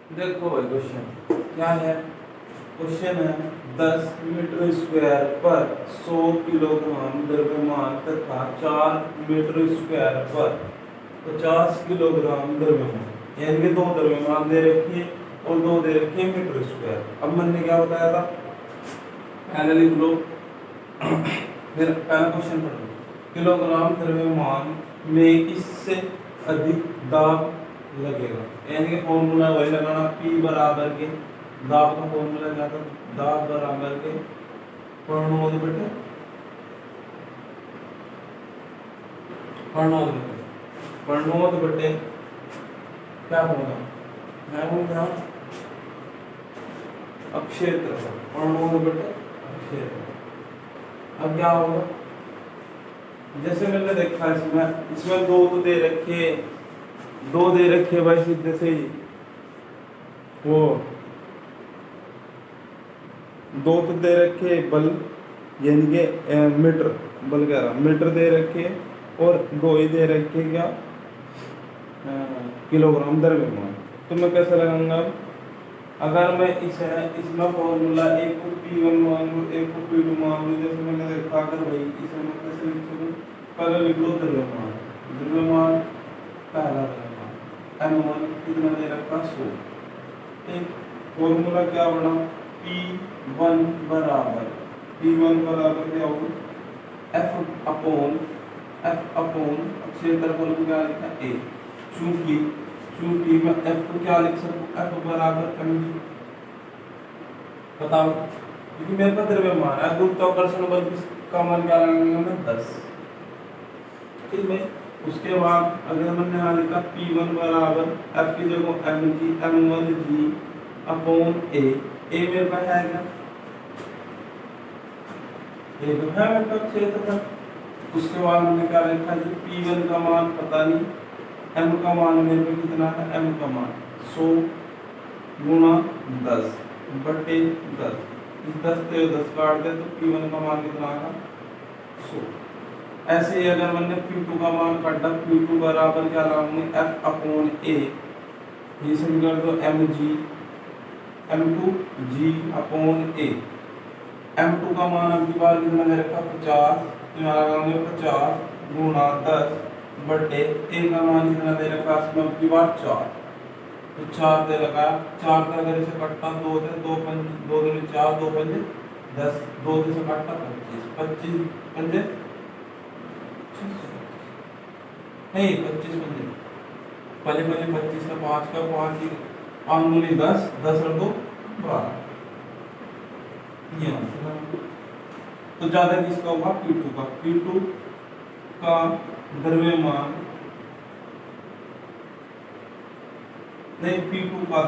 देखो भाई क्वेश्चन क्या है। क्वेश्चन है 10 मीटर स्क्वायर पर 100 किलोग्राम द्रव्यमान तथा 4 मीटर स्क्वायर पर 50 किलोग्राम द्रव्यमान, यानी कि दो द्रव्यमान दे रखी है और दो दे रखी है मीटर स्क्वायर। अब मैंने क्या बताया था, पहले लिख लो फिर पहला क्वेश्चन पढ़ लो। किलोग्राम द्रव्यमान में किससे अधिक दाब लगेगा, यानी कि फॉर्मूला वही लगाना, P बराबर के दाब का फॉर्मूला क्या था, दाब बराबर के प्रणोद बटे क्या होगा, मैं हूँ यहाँ अक्षेत्र प्रणोद बटे अक्षेत्र। अब क्या होगा, जैसे मैंने देखा इसमें दो तो दे रखे भाई सीधे से ही, वो दो तो दे रखे बल, यानी कि मीटर, बल कह रहा मीटर दे रखे और दो ही दे रखे क्या किलोग्राम द्रव्यमान। तो मैं कैसे लगाऊंगा, अगर मैं इसमें फॉर्मूला एक को P1 मान लूँ एक को P2 मान लूँ, जैसे मैंने देखा अगर भाई इसे मैं कैसे लिख सकूँ, पहले लिख लो द्रव्यमान पहला द्रव्यमान M1 कितना दे रखा 100, एक फॉर्मूला क्या बना P1 बराबर क्या होगा F अपॉन क्षेत्रफल को क्या लिखा A, चूंकि मैं F को क्या लिख सकूं, F बराबर mg, बताओ क्योंकि मेरे पास द्रव्यमान है, गुरुत्वाकर्षण बल का मान क्या लगाएंगे मैं 10, ठीक है। उसके बाद अगर मैंने यहाँ लिखा P1 बराबर F की जगह mg m1g अपॉन A मेरे पास है क्या, ये तो है मेरे पास क्षेत्रफल। उसके बाद मैंने क्या लिखा जी, P1 का मान पता नहीं, M का मान मेरे पे कितना है, M का मान 100 गुणा 10 बटे 10, इस 10 से 10 काट दे तो P1 का मान कितना आएगा 100। ऐसे ही अगर मैंने P2 का मान काटा, P2 बराबर क्या लाऊंगे F अपॉन A, ये समीकरण दो m2g अपॉन A। M2 का मान अब की बार कितना दे रखा 50, तो यहाँ लगाएंगे 50 गुणा 10 बटे A का मान कितना दे रखा इसमें अब की बार 4, तो 4 दे रखा, 4 का अगर इसे कटता 2 से 2 पंज 2 दूनी 4 2 पंजे 10, 2 से काटता 25 पंजे नहीं 25 पंजे पहले 25 का 5 का 5 ही 5 दूनी 10 10 और 2 12, तो ज्यादा किसका होगा P2 का द्रव्यमान नहीं P2 का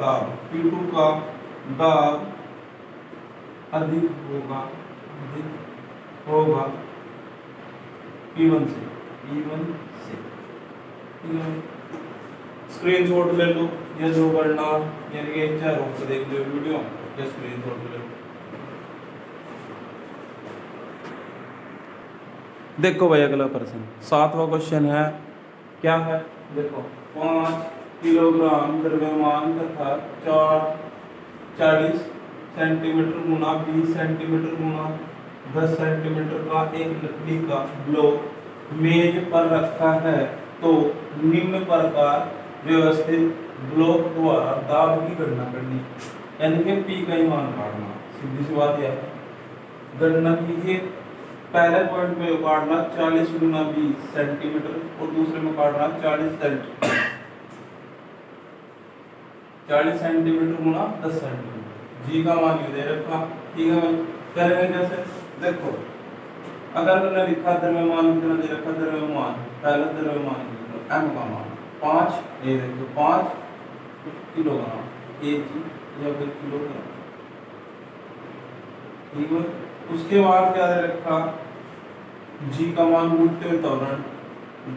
दाब अधिक होगा P1 से, स्क्रीनशॉट ले लो या जो करना, यानी कि चाहे रोक के देख लो वीडियो या स्क्रीनशॉट ले लो। देखो भाई अगला प्रश्न 7वां क्वेश्चन है, क्या है देखो, 5 किलोग्राम द्रव्यमान तथा 40 सेंटीमीटर गुना 20 सेंटीमीटर गुना 10 सेंटीमीटर का एक लकड़ी का ब्लॉक मेज पर रखा है, तो निम्न प्रकार व्यवस्थित ब्लॉक द्वारा दाब की गणना करनी, यानी कि P का ही मान काटना। सीधी सी बात यह है, गणना कीजिए। पहले पॉइंट में काटना 40 गुना 20 सेंटीमीटर और दूसरे में काटना 40 सेंटीमीटर गुना 10 सेंटीमीटर। जी का मान ये दे रखा, ठीक है। करेंगे कैसे, देखो अगर मैंने लिखा द्रव्यमान कितना दे रखा, द्रव्यमान पहला द्रव्यमान M का मान 5, ये देखो 5 किलोग्राम kg या फिर किलोग्राम, ठीक है। उसके बाद क्या दे रखा, G का मान उठते हुए त्वरण,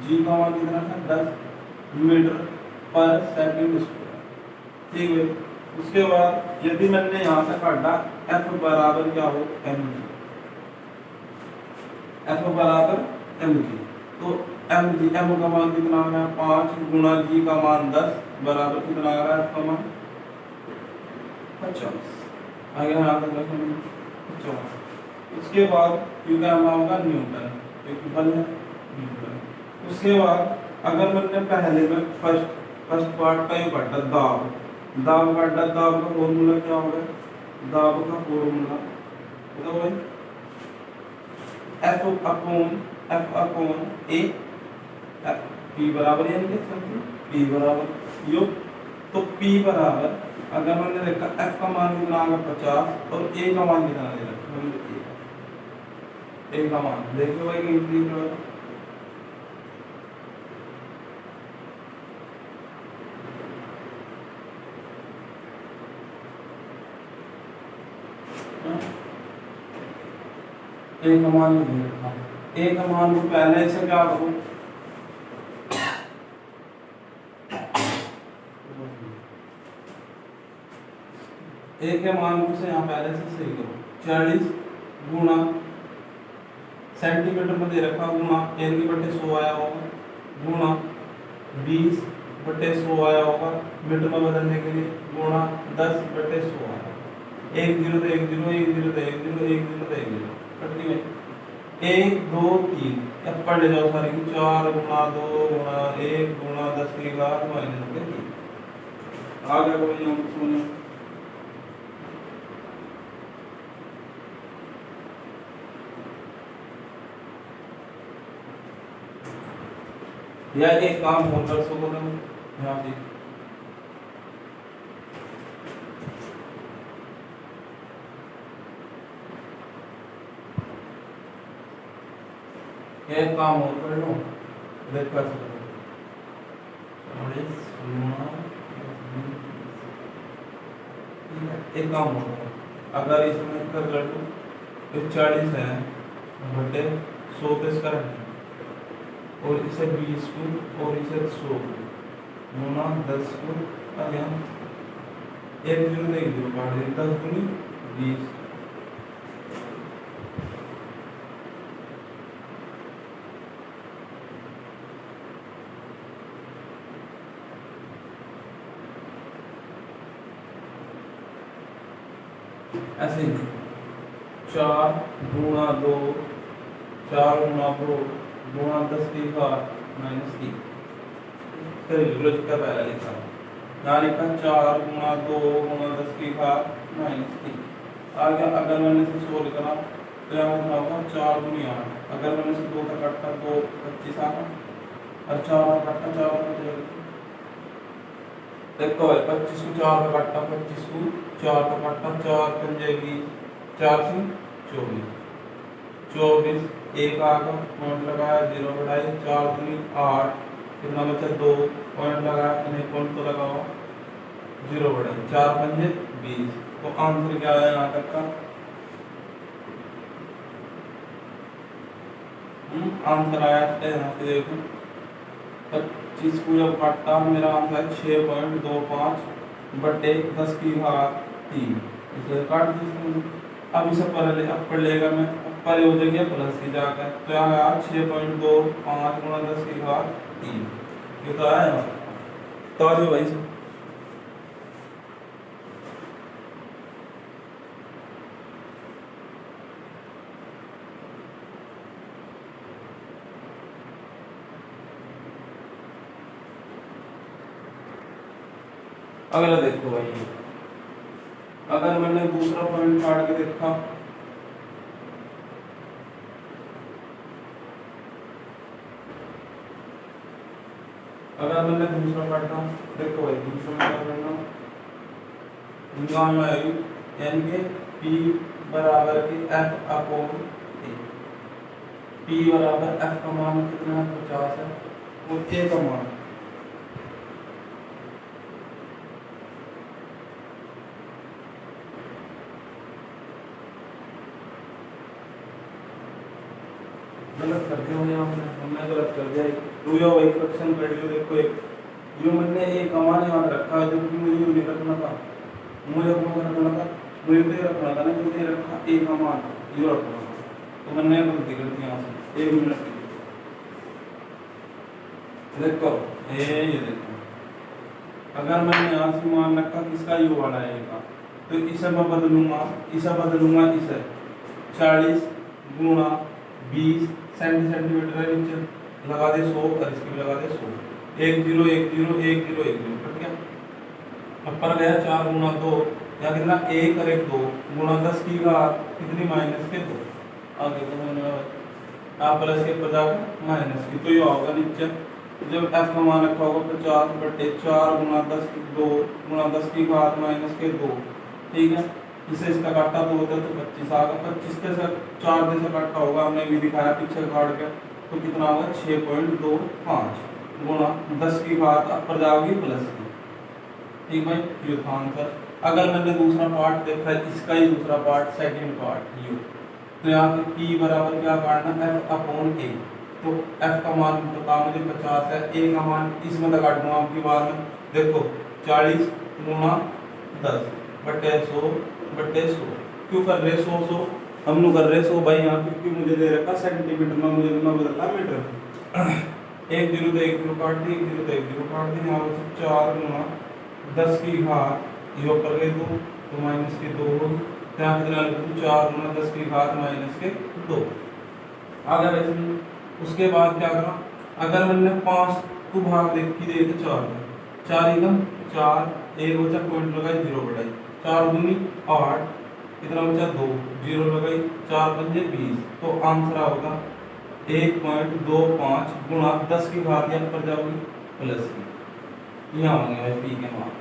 G का मान कितना है 10 मीटर पर सेकंड स्क्वायर, ठीक है। उसके बाद यदि मैंने यहाँ से काटा F बराबर क्या हो mg, F बराबर mg, तो m का मान कितना है 5 गुणा G का मान 10 बराबर कितना आ रहा है F का मान 50 आगे यहाँ तक रखेंगे 50। उसके बाद क्यू का मान होगा न्यूटन, क्योंकि बल है न्यूटन। उसके बाद अगर मैंने पहले में फर्स्ट पार्ट का ही पढ़ा दाब पढ़ा, दाब का फॉर्मूला क्या होगा, दाब का फॉर्मूला बताओ भाई, एफ अपॉन ए, पी बराबर यानी कि पी बराबर यो, तो पी बराबर अगर मैंने देखा एफ का मान कितना आएगा 50 और ए का मान कितना दे रखा, ए का मान देखो भाई इंक्रीज हो ए का मान दे रखा, ए का मान को पहले से क्या करो, ए के मान को से यहाँ पहले से सही करो, 40 गुणा सेंटीमीटर में दे रखा गुणा 1/100 आया होगा, गुणा 20/100 आया होगा, मीटर में बदलने के लिए गुणा 10/100 आया, 1 0 तो 1 0, 1 0 तो 1 0, 1 0 तो 1 0 कटनी में 1 2 3 अब पढ़ ले जाओ सारी की 4 गुणा 2 गुणा 1 गुणा 10 की घात -3 आ गया कोई हम सुनो या एक काम और कर सको तुम यहाँ से एक काम और कर लो, देख कर सको एक काम और अगर इसमें कर लो 40 है बटे 100 पे इसका और इसे 20 को और इसे 100 गुना 10 को अगर 1 0 1 0 काट दे 10 गुनी 20 ऐसे ही 4 गुणा 2 4 गुणा 2 गुणा 10 की घात -3 कैलकुलेट का पहला लिखा यहाँ लिखा 4 गुणा 2 गुणा 10 की घात -3 आगे अगर मैंने इसे सोल्व करा तो यहाँ क्या होगा 4 गुनी 8 अगर मैंने इसे 2 तक काटा 2 25 आना और 4 काटा 4 देखो 25 को 4 का काटा 25 को 4 का काटा 4 पंजे 20 4 से 24 एक आगा पॉइंट लगाया 0 बढ़ाई 4 दूनी 8 कितना बचा 2 पॉइंट लगाया इन्हें पॉइंट तो लगाओ 0 बढ़ाई 4 पंजे 20 तो आंसर क्या आया यहाँ तक का आंसर आया यहाँ से देखो 25 को जब काटता मेरा आंसर है 6.25 बटे 10 की घात 3 इसे काट दीजिए। अब इसे पढ़ लेगा मैं पर हो जाएगी प्लस की जाकर तो यहाँ आया 6.25 गुणा 10 की घात 3 ये तो आया तो आ जाओ भाई से अगला देखो भाई अगर मैंने दूसरा पॉइंट काट के देखा अगर मैंने दूसरा काटा देखो भाई दूसरा में क्या करना गामा यानी कि P बराबर के F अपॉन A P बराबर F का मान कितना है 50 है और A का मान गलत कर दिया हमने गलत कर दिया टू यो एक क्वेश्चन कर लियो देखो एक जो मैंने एक कमान याद रखा है जो कि मुझे नहीं रखना था मुझे कौन रखना था मुझे तो रखना था ना मुझे रखा एक कमान ये रखना था तो मैंने गलती कर दी यहाँ से 1 मिनट देखो ये देखो अगर मैंने यहाँ से मान रखा किसका यू वाला है का तो इसे मैं बदलूंगा, इसे 40 गुणा 20 सेंटीमीटर है, नीचे लगा दे 100 और इसकी भी लगा दे 100, 1 0 1 0 1 0 1 0 कट गया। ऊपर गया 4 गुणा 2 या कितना 1 और 1 2 गुणा 10 की घात कितनी माइनस के 2, आगे तो मैंने आप प्लस के पर जाकर माइनस की, तो ये होगा नीचे जब f का मान रखा होगा 50/4 गुणा 10 की 2 गुणा 10 की घात माइनस के 2, ठीक है। इसे इसका काटा 2 होता है तो 25 आ गया, 25 के साथ 4 से काटा होगा, हमने भी दिखाया पीछे काट के, तो कितना होगा 6.25 गुणा 10 की घात पर जाओगी प्लस की, ठीक भाई, ये था आंसर। अगर मैंने दूसरा पार्ट देखा है, इसका ही दूसरा पार्ट, सेकंड पार्ट यू, तो यहाँ पे p बराबर क्या काटना f/a, तो f का मान बता मुझे 50 है, a का मान इसमें तो काट दूंगा आपकी बार में, देखो 40 गुणा 10/100/100, क्यों कर रहे 100 हम लोग कर रहे 100 भाई, यहाँ पे क्यों मुझे दे रखा सेंटीमीटर में, मुझे मैं बदलना मीटर, 1 0 तो 1 0 काट दी, 1 0 तो 1 0 काट दी, यहाँ पे 4 गुणा 10 की घात ये ऊपर ले 2 तो माइनस के 2 होगी, यहाँ कितना लिख दूं 4 गुणा 10 की घात माइनस के 2। अगर इसमें उसके बाद क्या करा, अगर मैंने 5 को भाग देखी दे तो 4 में 4 एकदम 4 1 बचा पॉइंट लगाई 0 बढ़ाई 4 दूनी 8 कितना बचा 2 0 लगाई 4 पंजे 20, तो आंसर होगा 1.25 गुणा 10 की घात यहाँ पर जाओगी प्लस की, यहाँ होंगे भाई पी के मान,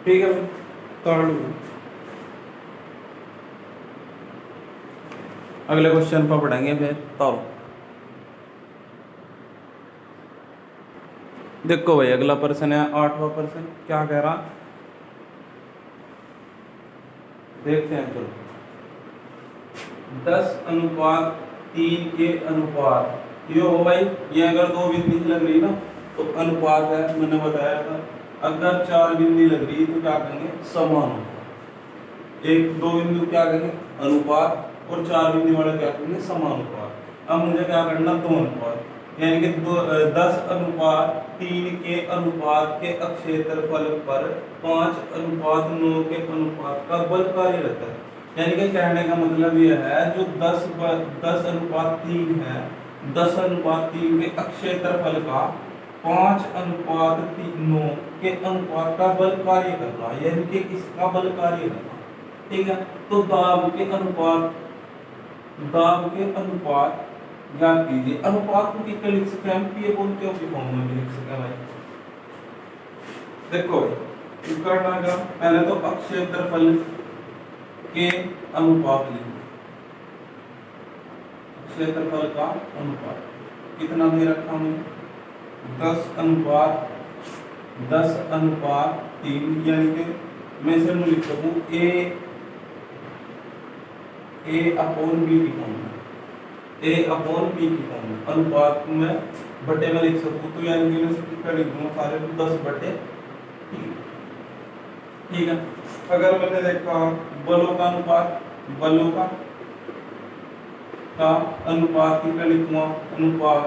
ठीक है भाई। अगले क्वेश्चन पर पढ़ेंगे फिर तब। देखो भाई अगला प्रश्न है 8वां प्रश्न, क्या कह रहा देखते हैं, चलो 10:3 के अनुपात ये हो भाई, ये अगर 2 बिंदी लग रही ना तो अनुपात है, मैंने बताया था, अगर 4 बिंदी लग रही तो क्या करेंगे समान, 1 2 बिंदु क्या करेंगे अनुपात और 4 बिंदु वाले क्या करेंगे समानुपात। अब मुझे क्या करना 2 अनुपात, यानी कि 10:3 के अनुपात के अक्षेत्रफल पर 5:9 के अनुपात का बल कार्यरत है, यानी कि कहने का मतलब यह है जो 10:3 है, 10:3 के अक्षेत्रफल का 5:9 के अनुपात का बल कार्य कर रहा है, यानी कि इसका बल कार्य कर रहा है, ठीक है। तो दाब के अनुपात ज्ञात कीजिए, अनुपात को कितना लिख सकते हैं हम, पी अपॉन क्यू की फॉर्म में भी लिख सकते हैं भाई। देखो इसका क्या, पहले तो अक्षेत्रफल के अनुपात लिखो, क्षेत्रफल का अनुपात कितना दे रखा हूं 10:3, यानी कि मैं इसे लिख सकूं a/b की फॉर्म में, a/b की फॉर्म में, अनुपात को मैं बटे में लिख सकूं, तो यानी कि मैं इसका लिख दूंगा सारे को 10/3, ठीक है। अगर मैंने देखा बलों का अनुपात, कितना लिखूंगा, अनुपात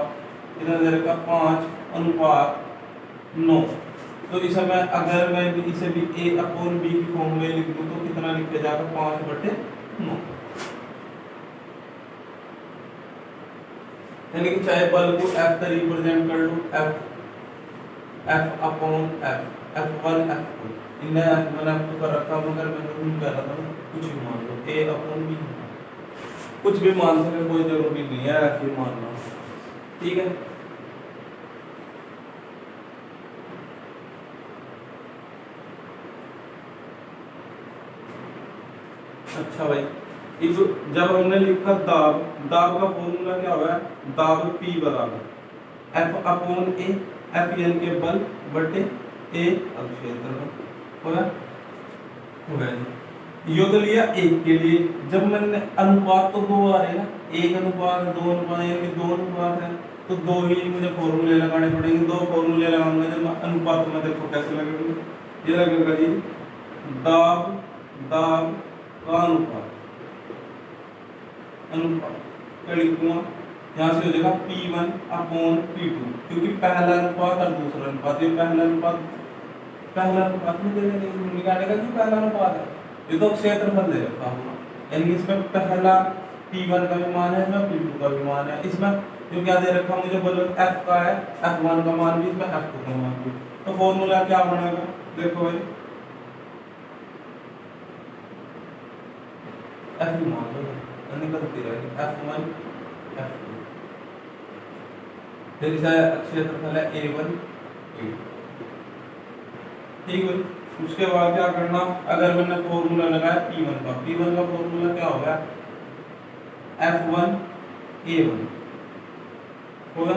कितना दे रखा 5:9, तो इसे मैं अगर मैं इसे भी a/b की फॉर्म में लिख दूं तो कितना लिखा जाएगा 5/9, यानी कि चाहे बल को F से रिप्रेजेंट कर लो, F/F, F1 F2, इन्हें मैंने आपको कर रखा, मगर मैंने नहीं कर रहा था, कुछ भी मान लो a/b, कुछ भी मान सके, कोई जरूरी नहीं है ऐसे मानना, ठीक है। अच्छा भाई, इस जब हमने लिखा दाब का फॉर्मूला क्या हुआ है, दाब P बराबर F/A, F यानी के बल बटे A अक्षेत्रफल, हो गया जी। यो तो लिया 1 के लिए, जब मैंने अनुपात तो 2 आ रहे हैं ना, 1 अनुपात 2 अनुपात, यानी कि 2 अनुपात है, तो 2 ही मुझे फॉर्मूले लगाने पड़ेंगे, 2 फॉर्मूले लगाऊंगा जब मैं अनुपात में, देखो कैसे लगेगा, ये लगेगा जी दाब का अनुपात क्या लिखूंगा, यहाँ से हो जाएगा P1/P2, क्योंकि पहला अनुपात और दूसरा अनुपात, ये पहला अनुपात पहला अनुपात में दे देंगे, निकालेगा क्यों पहला अनुपात है, ये तो क्षेत्रफल दे रखा होगा, यानी इसमें पहला P1 का भी मान है, इसमें P2 का भी मान है, इसमें जो क्या दे रखा मुझे बोलो F का है, F1 का मान भी, इसमें F2 का मान भी, तो फॉर्मूला क्या बनेगा देखो भाई, F मान लो निकलती रहेगी F1 F2, फिर इसका क्षेत्रफल है A1 A2, ठीक है। उसके बाद क्या करना, अगर मैंने फॉर्मूला लगाया P1 का फॉर्मूला क्या होगा F1 A1 होगा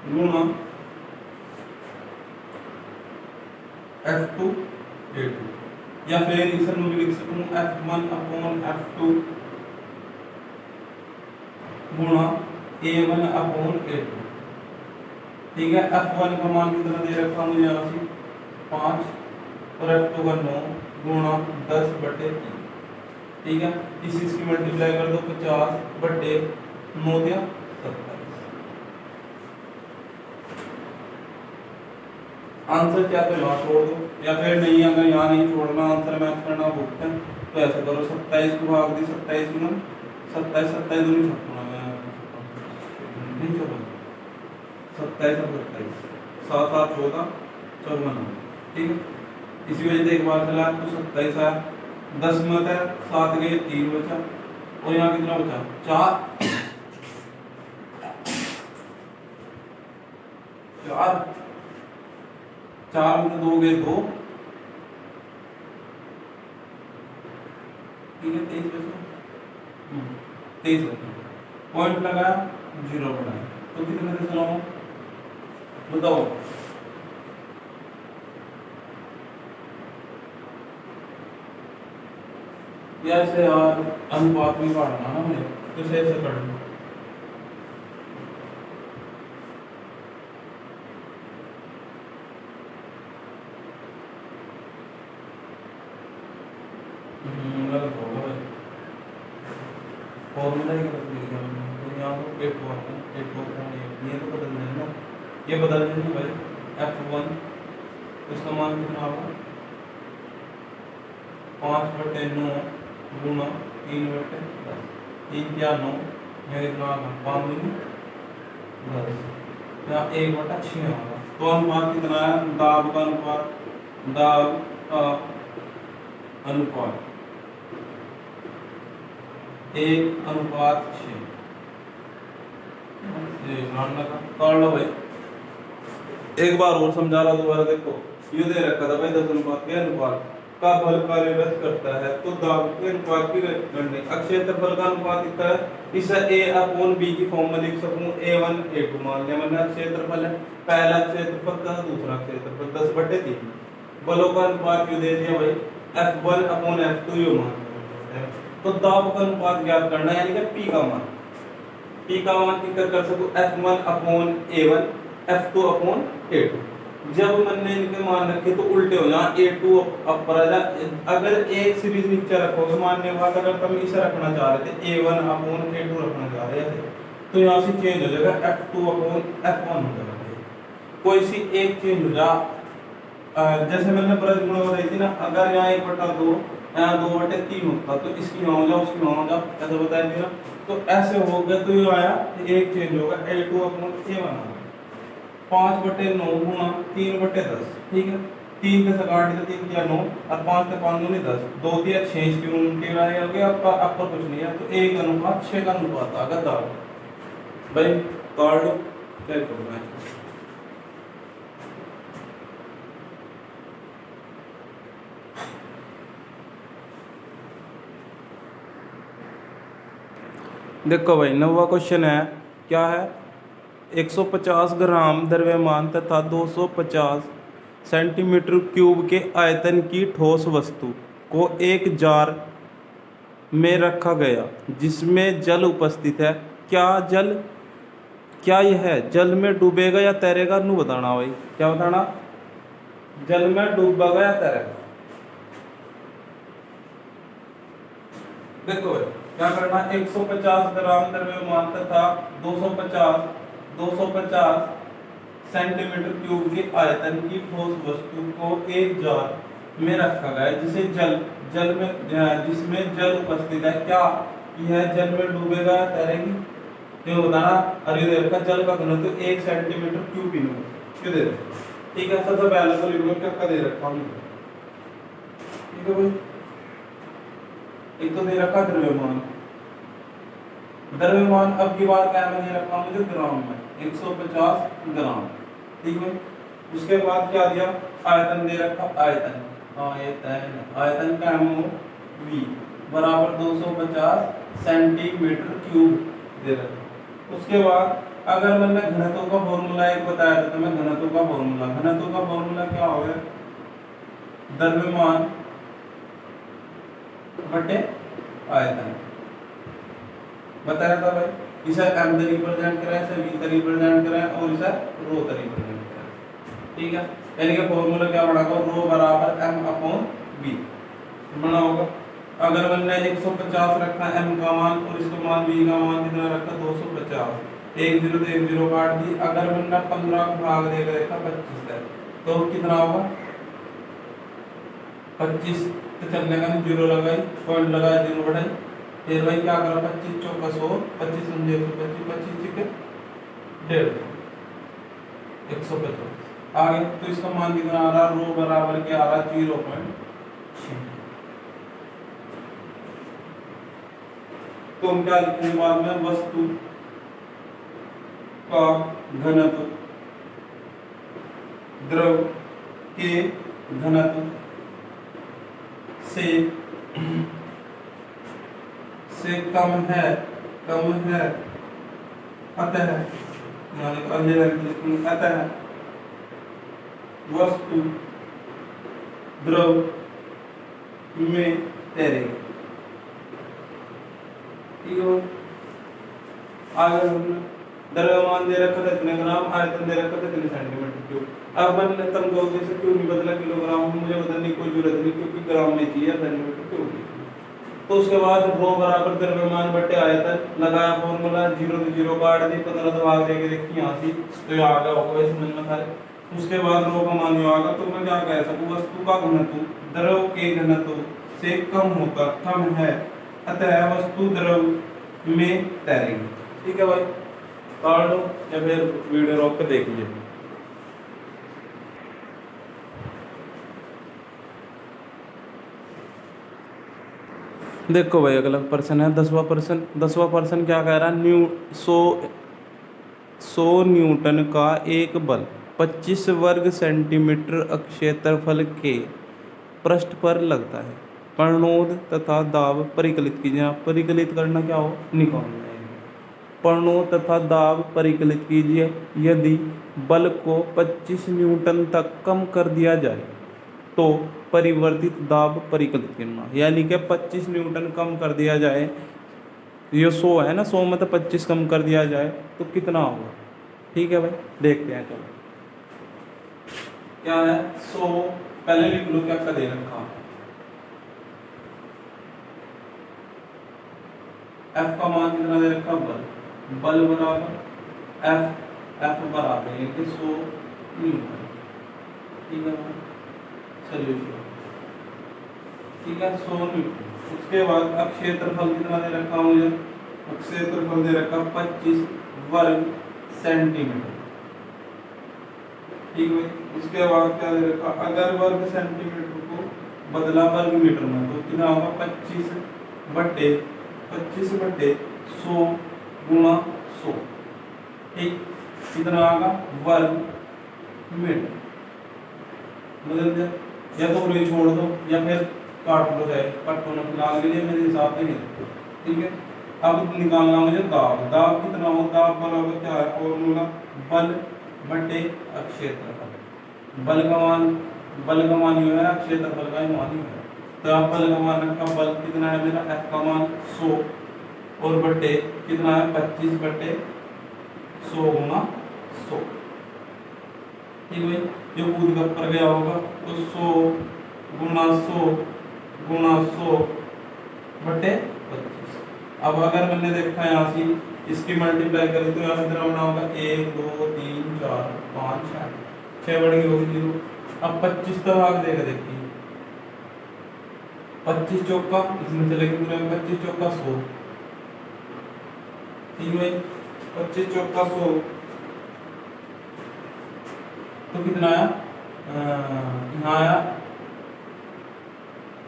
गुणा F2 A2, या फिर इसे मैं लिख सकूं F1 अपॉन F2 गुणा A1 अपॉन A2, ठीक है। F1 का मान कितना दे रखा मुझे यहाँ से 5 और F2 का 9 गुणा 10/3, ठीक है। इसकी मल्टीप्लाई कर दो 50/9 या 27, आंसर क्या तो यहाँ छोड़ दो, या फिर नहीं अगर यहाँ नहीं छोड़ना आंसर मैच करना भूलते हैं तो ऐसा करो 27 को भाग दी 27 गुना 27 27 दूनी 27 और 27 7 7 14 54, ठीक है। इसी वजह से एक बार चला तो 27 आया, 10 मत है 7 गए 3 बचा, और यहाँ कितना बचा 4 4 में 2 गए 2, ठीक है। 23 बचा, 23 बचा, पॉइंट लगाया 0 बनाया, तो कितने से चलाऊं बताओ, या ऐसे यार अनुपात में काटना ना मुझे, तो ऐसे कर लो, गलत होगा भाई, फॉर्मूला ही गलत लिख दिया मैंने, तो यहाँ तो 8 आता है 8 होता है, ये तो बदलना है ना, ये बदल देंगे भाई F1 इसका मान कितना होगा 5/9 गुणा 3/10, 3 क्या 9, यहाँ कितना होगा 5 दूनी 10, यहाँ 1/6 होगा, तो अनुपात कितना है, दाब का अनुपात, दाब का अनुपात 1/6, कर लो भाई, एक बार और समझा रहा दोबारा देखो, ये दे रखा था भाई 10 अनुपात के अनुपात का बल कार्यरत करता है, तो दाब के अनुपात की गणना, क्षेत्रफल का अनुपात कितना है, इसे A/B की फॉर्म में लिख सकूं, A1 A2 मान लिया मैंने, क्षेत्रफल है, पहला क्षेत्रफल था दूसरा क्षेत्रफल 10/3, बलों का अनुपात क्यों दे दिया भाई F1 अपॉन F2 ये मान, तो दाब का अनुपात ज्ञात करना है, यानी कि P का मान, P का मान कितना कर सकूं F1 upon A1 F2 upon A2, जब मैंने इनके मान रखे तो उल्टे हो जाए, A2 अपर आ जाए, अगर एक सीरीज नीचे रखोगे मानने के बाद अगर तुम इसे रखना चाह रहे थे A1 अपॉन A2 रखना चाह रहे थे, तो यहाँ से चेंज हो जाएगा F2 अपॉन F1 हो जाएगा, कोई सी एक चेंज हो जा, जैसे मैंने ब्रज गुणा बताई थी ना, अगर यहाँ 1/2 यहाँ 2/3 होता तो इसकी वहाँ हो जाओ उसकी वहाँ हो जाओ, ऐसा बताया थी ना, तो ऐसे हो गया, तो ये आया एक चेंज होगा A2 अपॉन A1 होगा 5/9 गुणा 3/10, ठीक है। 3 से काट दिया 3 क्या 9 और 5 से 5 दूनी 10, 2 दिया 6 इसकी उल्टी बनाई हो गया, आपका कुछ नहीं है, तो 1/6 का अनुपात आ गया दाब भाई, कार्ड क्या करना है, देखो भाई 9वां क्वेश्चन है, क्या है 150 ग्राम द्रव्यमान तथा 250 सेंटीमीटर क्यूब के आयतन की ठोस वस्तु को एक जार में रखा गया जिसमें जल उपस्थित है, क्या यह जल में डूबेगा या तैरेगा, नू बताना भाई, क्या बताना, जल में डूबेगा या तैरेगा, देखो भाई क्या करना, 150 ग्राम द्रव्यमान तथा 250 सेंटीमीटर क्यूब के आयतन की ठोस वस्तु को एक जार में रखा गया है जिसे जल में जिसमें जल उपस्थित है, क्या यह जल में डूबेगा या तैरेगी? क्यों बताना। अरे देर का जल का घनत्व 1 सेंटीमीटर क्यूब इन क्यों दे रहे। ठीक है, सबसे पहले तो लिख लो क्या दे रखा हूं। ठीक है भाई, एक तो दे रखा द्रव्यमान। द्रव्यमान अब की बार क्या में दे रखा मुझे ग्राम में 150 ग्राम। ठीक है, उसके बाद क्या दिया, आयतन दे रखा, आयतन का V बराबर 250 सेंटीमीटर क्यूब दे रखा। उसके बाद अगर मैंने घनत्व का फॉर्मूला एक बताया था, तो मैं घनत्व का फॉर्मूला क्या हो गया, द्रव्यमान बटे आयतन बताया था भाई। इसे m से रिप्रेजेंट करा है, इसे v से रिप्रेजेंट करा है और इसे रो से रिप्रेजेंट करा है। ठीक है, यानी कि फॉर्मूला क्या बनाओगे, रो बराबर m अपॉन v बनाओगे। अगर मैंने 150 रखा m का मान और इसका मान v का मान कितना रखा 250, 1 0 तो 1 0 काट दी। अगर मैंने 15 को भाग देकर देखा 25 है तो कितना होगा 25 तो चलने का 0 लगाई, पॉइंट लगाया 0 बढ़ाई, फिर भाई क्या करा 25 चौका 100, 25 समझे 125, 25 ठीक है 150 आगे। तो इसका मान कितना आ रहा, रो बराबर क्या आ रहा 0.6। तो हम क्या लिखेंगे बाद में, वस्तु का घनत्व द्रव के घनत्व से कम है अतः वस्तु द्रव में तैरेगी। ठीक है, आगे हमने द्रव्यमान दे रखा था इतने ग्राम, आयतन दे रखा था इतने सेंटीमीटर क्यूब। अब मैंने तुम कहोगे से क्यों नहीं बदला किलोग्राम, मुझे बदलने की कोई जरूरत नहीं क्योंकि ग्राम में चाहिए सेंटीमीटर क्यूब। तो उसके बाद रो बराबर द्रव्यमान बटे आयतन लगाया फॉर्मूला, 0 से 0 काट दी, 15 तो भाग देके देखी यहाँ से तो ये आ गया होगा वैसे समझ में था। उसके बाद रो का मान जो आगा, तो मैं क्या कह सकूं, वस्तु का घनत्व द्रव के घनत्व से कम है अतः वस्तु द्रव में तैरेगी। ठीक है भाई, काट लो या फिर वीडियो रोक के देख लीजिए। देखो भाई अगला प्रश्न है 10वां प्रश्न क्या कह रहा है, 100 न्यूटन का एक बल 25 वर्ग सेंटीमीटर क्षेत्रफल के पृष्ठ पर लगता है, प्रणोद तथा दाब परिकलित कीजिए। परिकलित करना क्या हो, निकालना है। प्रणोद तथा दाब परिकलित कीजिए। यदि बल को 25 न्यूटन तक कम कर दिया जाए तो परिवर्तित दाब परिकलित करना, यानी कि 25 न्यूटन कम कर दिया जाए, ये 100 है ना, 100 में तो 25 कम कर दिया जाए तो कितना होगा। ठीक है भाई, देखते हैं। चलो क्या है 100, पहले लिख लो क्या दे रखा, F का मान कितना दे रखा, बल बराबर F बराबर 100 न्यूटन। ठीक है, सोल्यूशन। ठीक है 100 न्यूटन। उसके बाद अब क्षेत्रफल कितना दे रखा मुझे, क्षेत्रफल दे रखा 25 वर्ग सेंटीमीटर। ठीक है, उसके बाद क्या दे रखा, अगर वर्ग सेंटीमीटर को बदला वर्ग मीटर में तो कितना होगा 25 बटे 100 गुणा 100। ठीक, कितना आएगा वर्ग मीटर। बदल दे या तो ये छोड़ दो या फिर काट लो, है काटो ना फिलहाल के लिए मेरे हिसाब से नहीं। ठीक है, अब निकालना मुझे दाब कितना हो, दाब बराबर क्या है फॉर्मूला, बल बटे क्षेत्रफल। बल का मान ये है, क्षेत्रफल का मान ये है। तो आप बल का मान रखा, बल कितना है मेरा, F का मान 100 और बटे कितना है 25 बटे 100 गुना 100। ठीक है, जो कूद कर पर गया होगा तो 100 गुना 100 गुना 100 बटे 25। अब अगर मैंने देखा यहाँ से इसकी मल्टीप्लाई करें तो यहाँ कितना बना होगा 1 2 3 4 5 6 बढ़ गई होगी 0। अब 25 का भाग देगा, देखिए 25 चौका इसमें चलेगी पूरे में, 25 चौका 100, ठीक है 25 चौका 100 तो कितना आया, यहाँ आया।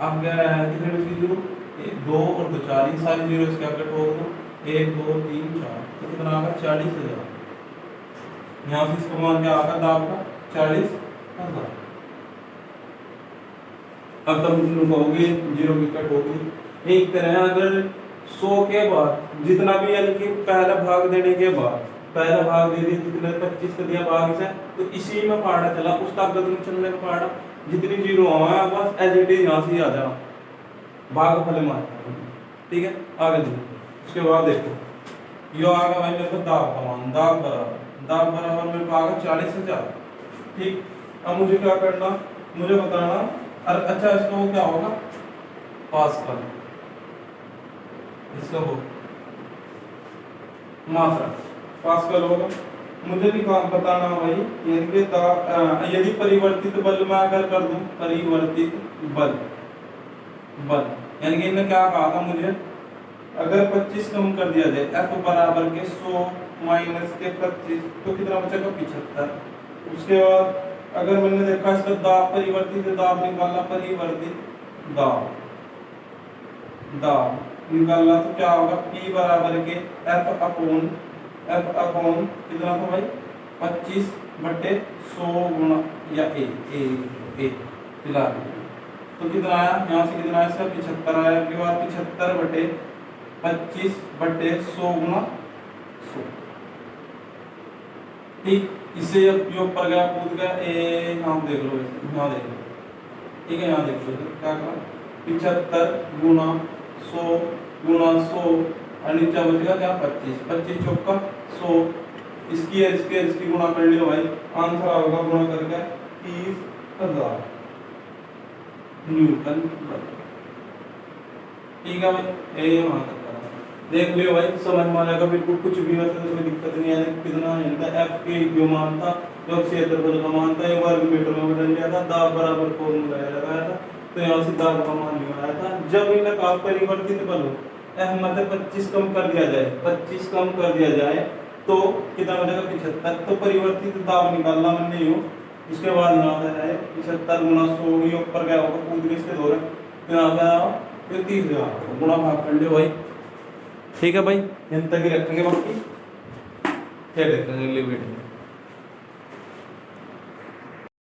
अब क्या आया, कितने बची जीरो, 2 और 2 4, ये सारी जीरो इसके आगे ठोक दो, 1 2 3 4 तो कितना आ गया 40,000। यहाँ से इसका मान क्या आगा दाब का 40,000। अब तुम कहोगे जीरो की कट होगी। एक तरह अगर 100 के बाद जितना भी, यानी कि पहला भाग देने के बाद पहला भाग दे दिया, जितने 25 का दिया भाग से, तो इसी में पहाड़ा चला, उस ताकत में चलने का पहाड़ा जितनी जीरो आया बस एज इट इज यहाँ से आ जाओ, भाग फले मार, ठीक है। आगे देखो, उसके बाद देखो यो आगा भाई मेरे को दाब का मान, दाब बराबर मेरे को आगा 40,000, ठीक। अब मुझे क्या करना, मुझे बताना, अरे अच्छा इसका वो क्या होगा पास्कल, इसका वो मात्रा पास्कल होगा। मुझे भी बताना भाई, यानी कि यदि परिवर्तित बल में अगर कर दूं, परिवर्तित बल यानी कि इन्हें क्या कहा था मुझे, अगर 25 कम कर दिया जाए F बराबर के 100 माइनस के 25 तो कितना बचेगा 75। उसके बाद अगर मैंने देखा इसका दाब परिवर्तित दाब निकालना, परिवर्तित दाब निकालना तो क्या होगा, P बराबर के F अपॉन कितना था भाई 25 बटे 100 गुणा या ए फिलहाल तो कितना आया, यहाँ से कितना आया इसका 75 आया, के बाद 75 बटे 25 बटे 100 गुणा 100, ठीक। इससे जब योग पर गया कूद गया, यहाँ देख लो, यहाँ देख लो, ठीक है, यहाँ देख लो क्या करा 75 गुणा 100 गुणा 100 और नीचे बचेगा क्या 25 चौका 100, इसकी गुणा कर लियो भाई, आंसर आएगा गुणा करके 30,000 न्यूटन, ठीक है भाई। ये वहां तक देख लियो भाई, समझ में आ जाएगा बिल्कुल, कुछ भी वैसे तो कोई दिक्कत नहीं है। कितना है F के जो मान था, जो क्षेत्रफल का मान था, ये वर्ग मीटर में बदल लिया था, दाब बराबर फॉर्मूला लगाया था, तो यहाँ से दाब का मान निकाला था। जब इन्हें का परिवर्तित बल हो, F मतलब 25 कम कर दिया जाए, 25 कम कर दिया जाए तो कितना बचेगा 75, तो परिवर्तित दाब निकालना मैंने यूं। उसके बाद यहाँ पे है 75 गुणा 100, ये ऊपर गया होगा कूद के इसके दौरान, तो यहाँ पे 30,000 गुणा भाग कर लियो भाई, ठीक है भाई। इन तक ही रखेंगे, बाकी फिर देखेंगे अगली वीडियो में।